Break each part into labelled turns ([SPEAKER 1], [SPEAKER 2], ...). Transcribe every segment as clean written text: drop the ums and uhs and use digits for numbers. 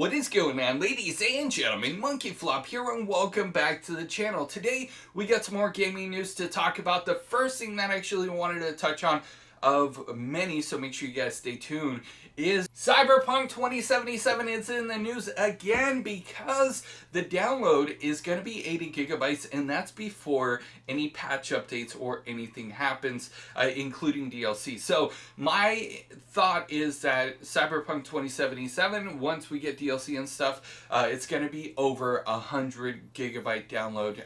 [SPEAKER 1] What is going on, ladies and gentlemen? MonkeyFlop here, and welcome back to the channel. Today we got some more gaming news to talk about. The first thing that I actually wanted to touch on, of many, so make sure you guys stay tuned, is Cyberpunk 2077 is in the news again because the download is going to be 80 gigabytes, and that's before any patch updates or anything happens, including DLC. So my thought is that Cyberpunk 2077, once we get DLC and stuff, it's going to be over 100 gigabyte download,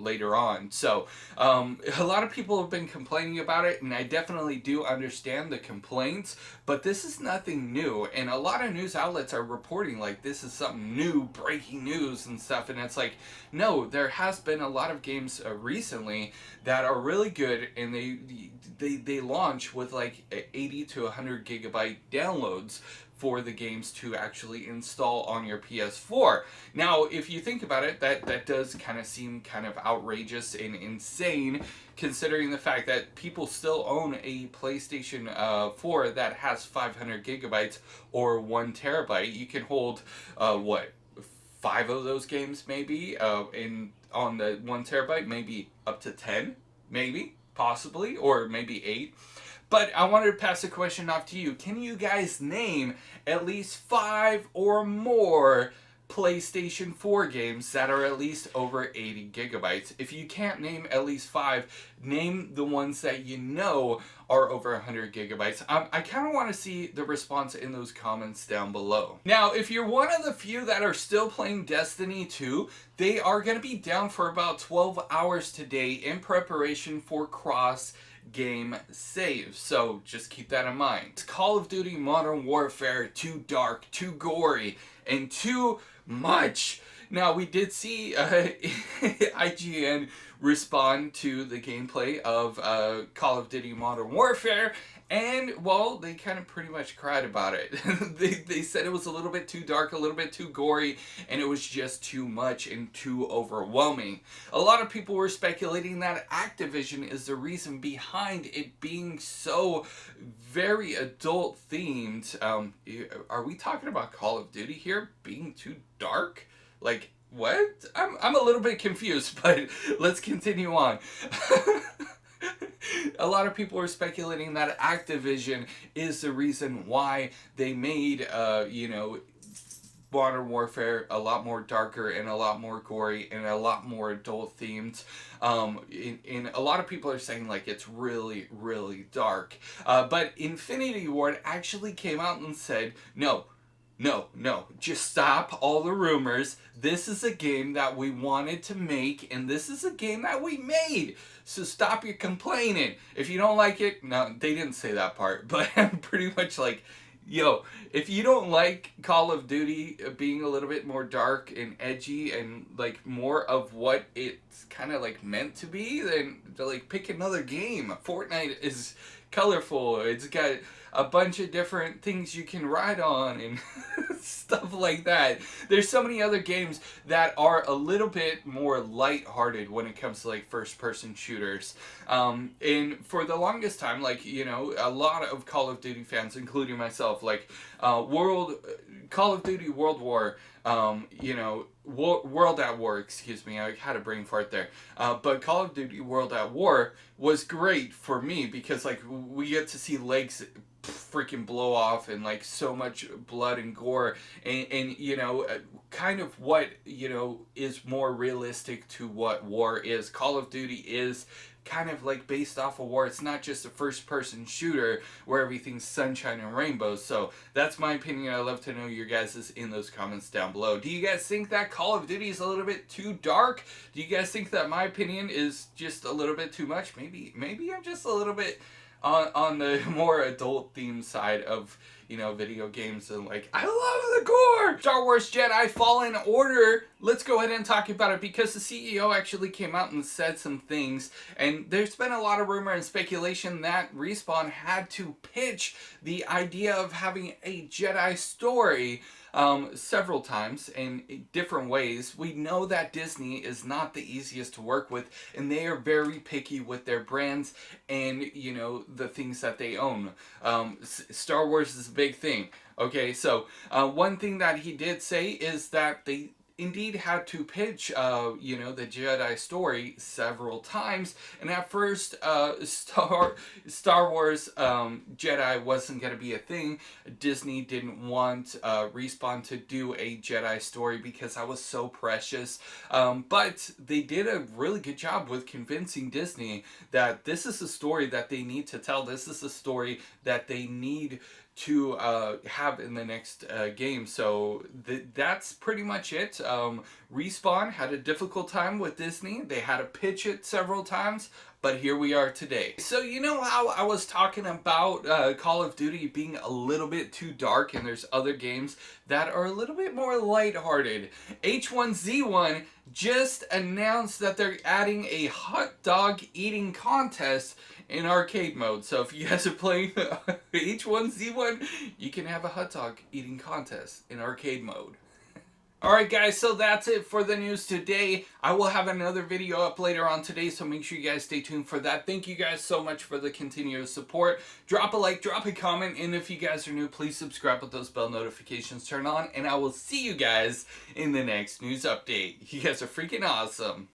[SPEAKER 1] later on. So a lot of people have been complaining about it, and I definitely do understand the complaints, but this is nothing new, and a lot of news outlets are reporting like this is something new, breaking news and stuff, and it's like, no, there has been a lot of games recently that are really good, and they launch with like 80 to 100 gigabyte downloads for the games to actually install on your PS4. Now, if you think about it, that does kind of seem kind of outrageous and insane, considering the fact that people still own a PlayStation 4 that has 500 gigabytes or 1 terabyte. You can hold, 5 of those games maybe on the 1 terabyte, maybe up to 10, maybe, possibly, or maybe 8. But I wanted to pass the question off to you. Can you guys name at least 5 or more PlayStation 4 games that are at least over 80 gigabytes? If you can't name at least 5, name the ones that you know are over 100 gigabytes. I kind of want to see the response in those comments down below. Now, if you're one of the few that are still playing Destiny 2, they are going to be down for about 12 hours today in preparation for cross-game saves. So just keep that in mind. Call of Duty Modern Warfare, too dark, too gory, and too much. Now, we did see IGN respond to the gameplay of Call of Duty Modern Warfare, and, well, they kind of pretty much cried about it. They said it was a little bit too dark, a little bit too gory, and it was just too much and too overwhelming. A lot of people were speculating that Activision is the reason behind it being so very adult themed. Are we talking about Call of Duty here being too dark? Like, what? I'm a little bit confused, but let's continue on. A lot of people are speculating that Activision is the reason why they made, Modern Warfare a lot more darker and a lot more gory and a lot more adult themed. And a lot of people are saying like it's really, really dark. But Infinity Ward actually came out and said, no, just stop all the rumors. This is a game that we wanted to make, and this is a game that we made. So stop your complaining. If you don't like it, no, they didn't say that part, but I'm pretty much like, yo, if you don't like Call of Duty being a little bit more dark and edgy and like more of what it's kind of like meant to be, then like pick another game. Fortnite is colorful. It's got a bunch of different things you can ride on and stuff like that. There's so many other games that are a little bit more lighthearted when it comes to like first-person shooters. And for the longest time, like, a lot of Call of Duty fans, including myself, like Call of Duty World War, World at War, excuse me, I had a brain fart there. But Call of Duty World at War was great for me because like we get to see legs freaking blow off and like so much blood and gore and kind of what is more realistic to what war is. Call of Duty is kind of like based off of war. It's not just a first-person shooter where everything's sunshine and rainbows. So that's my opinion. I'd love to know your guys' in those comments down below. Do you guys think that Call of Duty is a little bit too dark? Do you guys think that my opinion is just a little bit too much? Maybe I'm just a little bit on the more adult themed side of video games, and like, I love the gore! Star Wars Jedi Fallen Order, let's go ahead and talk about it because the CEO actually came out and said some things, and there's been a lot of rumor and speculation that Respawn had to pitch the idea of having a Jedi story several times in different ways. We know that Disney is not the easiest to work with, and they are very picky with their brands and, the things that they own. Star Wars is a big thing. Okay, so one thing that he did say is that they indeed had to pitch, the Jedi story several times. And at first, Star Wars Jedi wasn't going to be a thing. Disney didn't want Respawn to do a Jedi story because that was so precious. But they did a really good job with convincing Disney that this is a story that they need to tell. This is a story that they need to have in the next game. So that's pretty much it. Respawn had a difficult time with Disney. They had to pitch it several times, but here we are today. So you know how I was talking about Call of Duty being a little bit too dark, and there's other games that are a little bit more lighthearted. H1Z1 just announced that they're adding a hot dog eating contest in arcade mode. So if you guys are playing H1Z1, you can have a hot dog eating contest in arcade mode. Alright guys, so that's it for the news today. I will have another video up later on today, so make sure you guys stay tuned for that. Thank you guys so much for the continuous support. Drop a like, drop a comment, and if you guys are new, please subscribe with those bell notifications turned on, and I will see you guys in the next news update. You guys are freaking awesome.